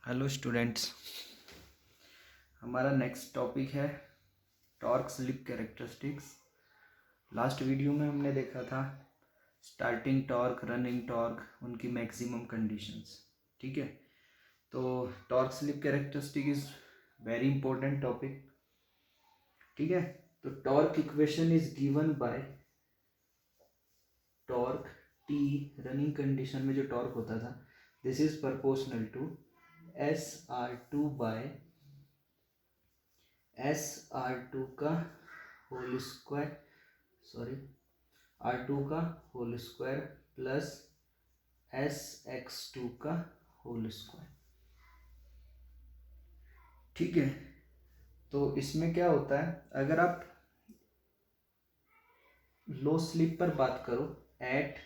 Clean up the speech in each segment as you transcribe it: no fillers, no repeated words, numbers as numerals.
Hello students, हमारा next topic है torque slip characteristics. Last video में हमने देखा था स्टार्टिंग टॉर्क, रनिंग टॉर्क, उनकी मैक्सिमम कंडीशंस। ठीक है, तो torque slip characteristic is very important topic. ठीक है, तो torque equation is given by torque T. Running condition में जो टॉर्क होता था, this is proportional to SR2 by SR2 का होल स्क्वायर, सॉरी R2 का होल स्क्वायर प्लस SX2 का होल स्क्वायर। ठीक है, तो इसमें क्या होता है, अगर आप लो स्लिप पर बात करो, एट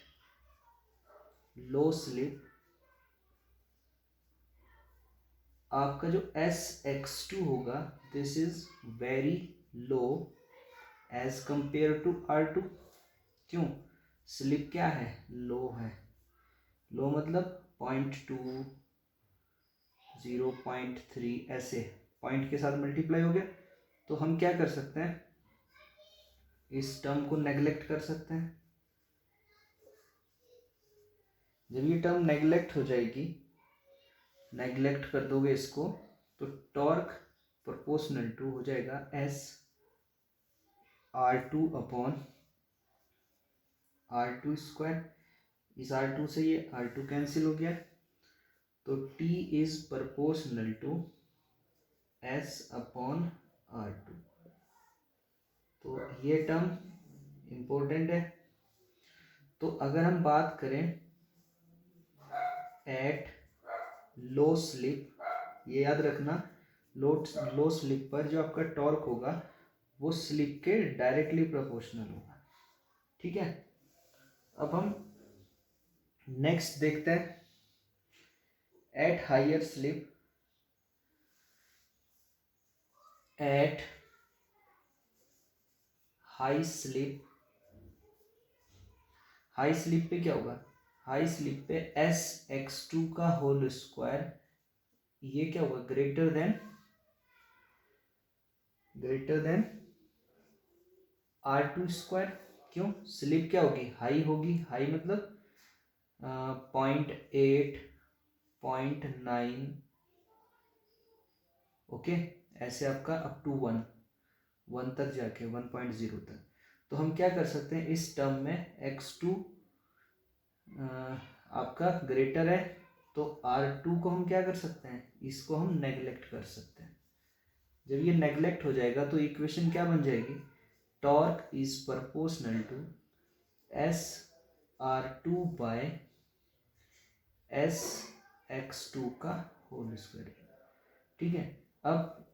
लो स्लिप आपका जो SX2 होगा, this is very low as compare to R2। क्यों? स्लिप क्या है? लो है। लो मतलब 0.2, 0.3 ऐसे पॉइंट के साथ मल्टीप्लाई हो गया। तो हम क्या कर सकते हैं, इस टर्म को नेग्लेक्ट कर सकते हैं। जब ये टर्म नेग्लेक्ट हो जाएगी, नेग्लेक्ट कर दोगे इसको, तो टॉर्क प्रोपोर्शनल टू हो जाएगा SR2 अपॉन R2 स्क्वायर। इस R2 से ये R2 कैंसिल हो गया, तो T is proportional to S upon R2। तो ये टर्म इम्पोर्टेंट है। तो अगर हम बात करें एट लो स्लिप, ये याद रखना, लो स्लिप पर जो आपका टॉर्क होगा वो स्लिप के डायरेक्टली प्रोपोर्शनल होगा। ठीक है, अब हम नेक्स्ट देखते हैं at higher slip. At high slip, high slip पे क्या होगा, हाई स्लिप पे SX2 का होल स्क्वायर, ये क्या होगा, ग्रेटर देन R2 स्क्वायर। क्यों? स्लिप क्या होगी, हाई होगी। हाई मतलब 0.8, 0.9, ओके, ऐसे आपका अप टू 1 तक जाके 1.0 तक। तो हम क्या कर सकते हैं, इस टर्म में X2 आपका ग्रेटर है, तो R2 को हम क्या कर सकते हैं, इसको हम नेग्लेक्ट कर सकते हैं। जब ये नेग्लेक्ट हो जाएगा तो इक्वेशन क्या बन जाएगी, torque is proportional to SR2 by SX2 का होल स्क्वायर। ठीक है, अब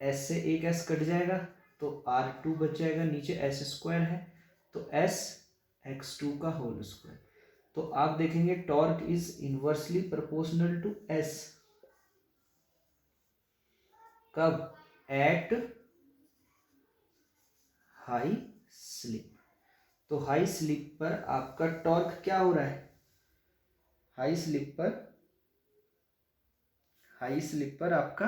S से एक S कट जाएगा तो R2 बच जाएगा, नीचे S स्क्वायर है तो SX2 का होल स्क्वायर। तो आप देखेंगे torque is inversely proportional to S। कब? At high slip. तो हाई स्लिप पर आपका टॉर्क क्या हो रहा है, हाई स्लिप पर आपका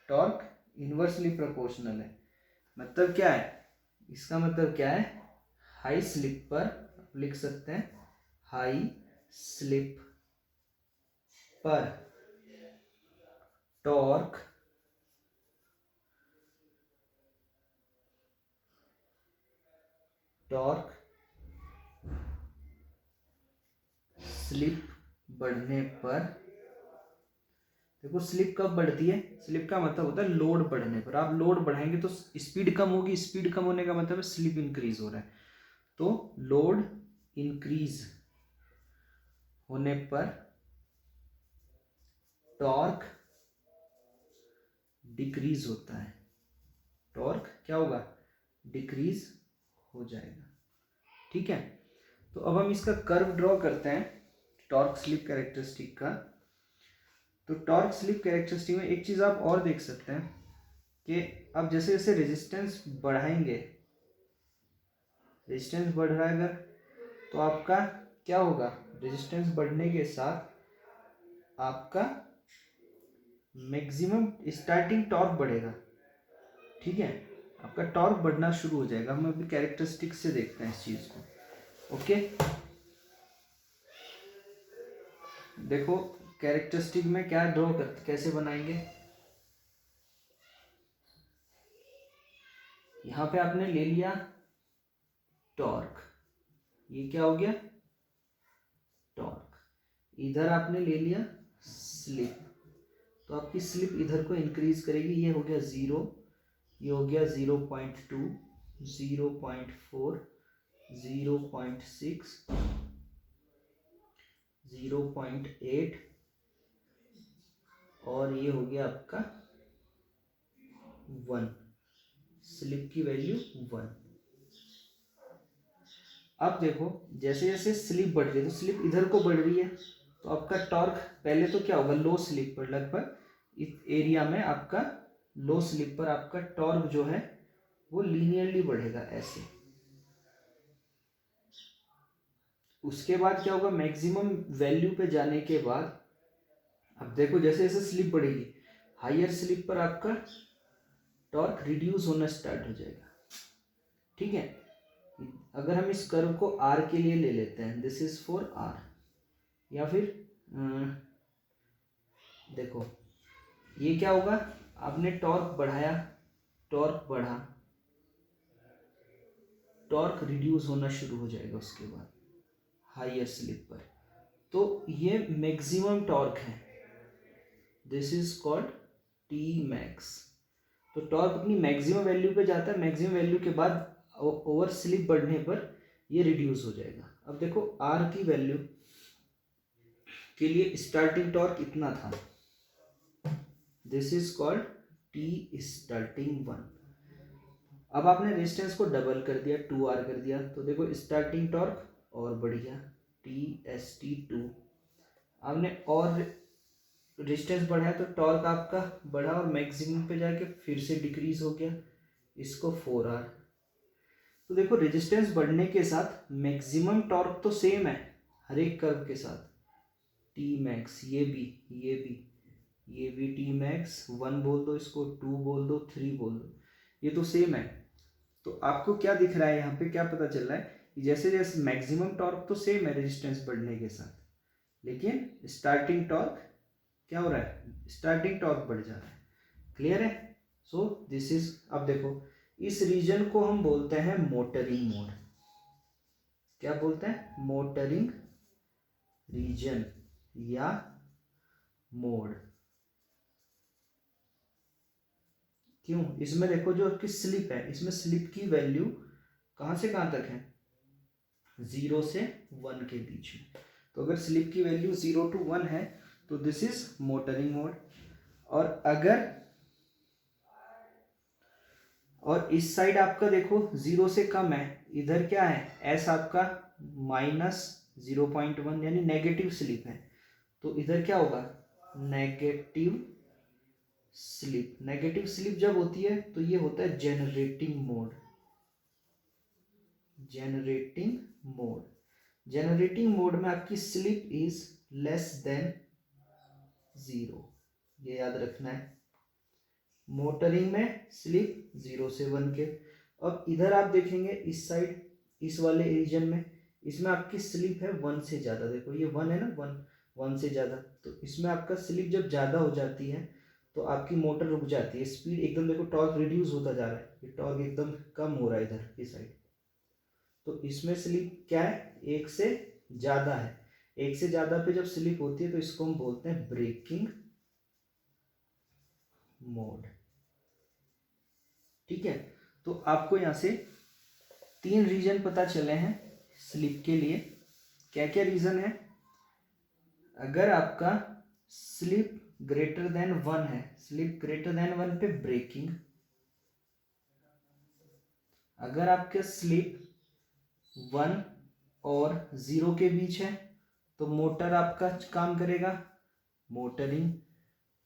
टॉर्क इनवर्सली प्रोपोर्शनल है। मतलब क्या है, इसका मतलब क्या है, हाई स्लिप पर लिख सकते हैं, हाई स्लिप पर टॉर्क स्लिप बढ़ने पर, देखो स्लिप कब बढ़ती है, स्लिप का मतलब होता है लोड बढ़ने पर। आप लोड बढ़ाएंगे तो स्पीड कम होगी, स्पीड कम होने का मतलब है स्लिप इंक्रीज हो रहा है। तो लोड इंक्रीज होने पर टॉर्क डिक्रीज होता है, टॉर्क क्या होगा, डिक्रीज हो जाएगा। ठीक है, तो अब हम इसका कर्व ड्रॉ करते हैं टॉर्क स्लिप कैरेक्टरिस्टिक का। तो टॉर्क स्लिप कैरेक्टरिस्टिक में एक चीज आप और देख सकते हैं कि अब जैसे जैसे रेजिस्टेंस बढ़ाएंगे, रेजिस्टेंस बढ़ रहा है अगर, तो आपका क्या होगा, रेजिस्टेंस बढ़ने के साथ आपका मैक्सिमम स्टार्टिंग टॉर्क बढ़ेगा, ठीक है, आपका टॉर्क बढ़ना शुरू हो जाएगा। हम अभी कैरेक्टरिस्टिक्स से देखते हैं इस चीज को। ओके, देखो कैरेक्टरिस्टिक में क्या ड्रॉ करते, कैसे बनाएंगे। यहां पे आपने ले लिया टॉर्क, ये क्या हो गया टॉर्क, इधर आपने ले लिया स्लिप, तो आपकी स्लिप इधर को इंक्रीज करेगी, ये हो गया 0, ये हो गया 0.2, 0.4, 0.6, 0.8 और ये हो गया आपका 1, स्लिप की वैल्यू 1। अब देखो जैसे जैसे स्लिप बढ़ रही है तो स्लिप इधर को बढ़ रही है, तो आपका टॉर्क पहले तो क्या होगा, लो स्लिप पर लगभग इस एरिया में आपका लो स्लिप पर आपका टॉर्क जो है वो लीनियरली बढ़ेगा ऐसे। उसके बाद क्या होगा, मैक्सिमम वैल्यू पे जाने के बाद अब देखो जैसे जैसे स्लिप बढ़ेगी, हायर स्लिप पर आपका टॉर्क रिड्यूस होना स्टार्ट हो जाएगा, ठीक है। अगर हम इस कर्व को आर के लिए ले लेते हैं, दिस इज फॉर आर, या फिर देखो ये क्या होगा, आपने टॉर्क बढ़ाया, टॉर्क बढ़ा, टॉर्क रिड्यूस होना शुरू हो जाएगा उसके बाद हायर स्लिप पर, तो ये मैक्सिमम टॉर्क है, this is called T max. तो टॉर्क अपनी मैक्सिमम वैल्यू पे जाता है, मैक्सिमम वैल्यू के बाद ओवर स्लिप बढ़ने पर ये रिड्यूस हो जाएगा। अब देखो आर की वैल्यू के लिए स्टार्टिंग टॉर्क इतना था, this is called T starting 1। अब आपने रेजिस्टेंस को डबल कर दिया, 2R कर दिया, तो देखो स्टार्टिंग टॉर्क और बढ़ गया, TST2। आपने और रेजिस्टेंस बढ़ाया तो टॉर्क आपका बढ़ा और मैक्सिमम पे जाके फिर से डिक्रीज हो गया, इसको 4R। तो देखो रेजिस्टेंस बढ़ने के साथ मैक्सिमम टॉर्क तो सेम है हर एक कर्व के साथ, टी मैक्स, ये भी टी मैक्स, 1 बोल दो इसको, 2 बोल दो, 3 बोल दो, ये तो सेम है। तो आपको क्या दिख रहा है यहाँ पे, क्या पता चल रहा है कि जैसे जैसे मैक्सिमम टॉर्क तो सेम है रेजिस्टेंस बढ़ने के साथ, लेकिन स्टार्टिंग टॉर्क क्या हो रहा है, स्टार्टिंग टॉर्क बढ़ जा रहा है। क्लियर है। सो दिस इज, अब देखो इस रीजन को हम बोलते हैं मोटरिंग मोड। क्या बोलते हैं, मोटरिंग रीजन या मोड। क्यों, इसमें देखो जो आपकी स्लिप है, इसमें स्लिप की वैल्यू कहां से कहां तक है, 0 से 1 के बीच में। तो अगर स्लिप की वैल्यू 0 to 1 है तो दिस इज मोटरिंग मोड। और इस साइड आपका देखो 0 से कम है, इधर क्या है, एस आपका -0.1 यानी नेगेटिव स्लिप है, तो इधर क्या होगा, नेगेटिव स्लिप। नेगेटिव स्लिप जब होती है तो ये होता है generating mode. Generating mode, generating mode में आपकी स्लिप इज लेस देन 0, ये याद रखना है। मोटरिंग में स्लिप 0 से 1 के। अब इधर आप देखेंगे इस साइड, इस वाले रीजन में, इसमें आपकी स्लिप है 1 से ज़्यादा, देखो ये 1 है ना, 1 से ज़्यादा, तो इसमें आपका स्लिप जब ज़्यादा हो जाती है तो आपकी मोटर रुक जाती है, स्पीड एकदम, देखो टॉर्क रिड्यूस होता जा रहा है, ये टॉर्क एकदम कम हो रहा है इधर की साइड। तो इसमें स्लिप क्या है, 1 से ज़्यादा है, 1 से ज़्यादा पे जब स्लिप होती है तो इसको हम बोलते हैं ब्रेकिंग मोड, ठीक है। तो आपको यहाँ से 3 रीजन पता चले हैं स्लिप के लिए। क्या क्या रीजन है, अगर आपका स्लिप ग्रेटर देन 1 है, स्लिप ग्रेटर देन 1 पे ब्रेकिंग, अगर आपके स्लिप 1 और 0 के बीच है तो मोटर आपका काम करेगा, मोटरिंग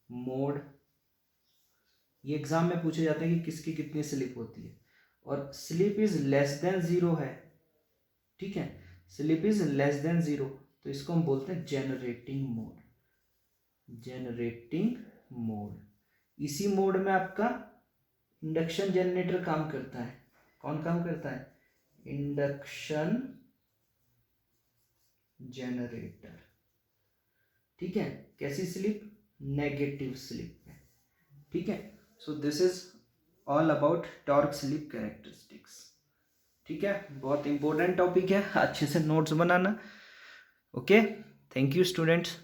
मोड। ये एग्जाम में पूछे जाते हैं कि किसकी कितनी स्लिप होती है, और स्लिप इज लेस देन 0 है, ठीक है, स्लिप इज लेस देन 0, तो इसको हम बोलते हैं जेनरेटिंग मोड। जनरेटिंग मोड, इसी मोड में आपका इंडक्शन जनरेटर काम करता है। कौन काम करता है? Induction generator. ठीक है, कैसी स्लिप? नेगेटिव स्लिप पे। ठीक है, so this is all about torque slip characteristics. ठीक है, बहुत इंपॉर्टेंट टॉपिक है, अच्छे से notes banana. Okay, thank you students.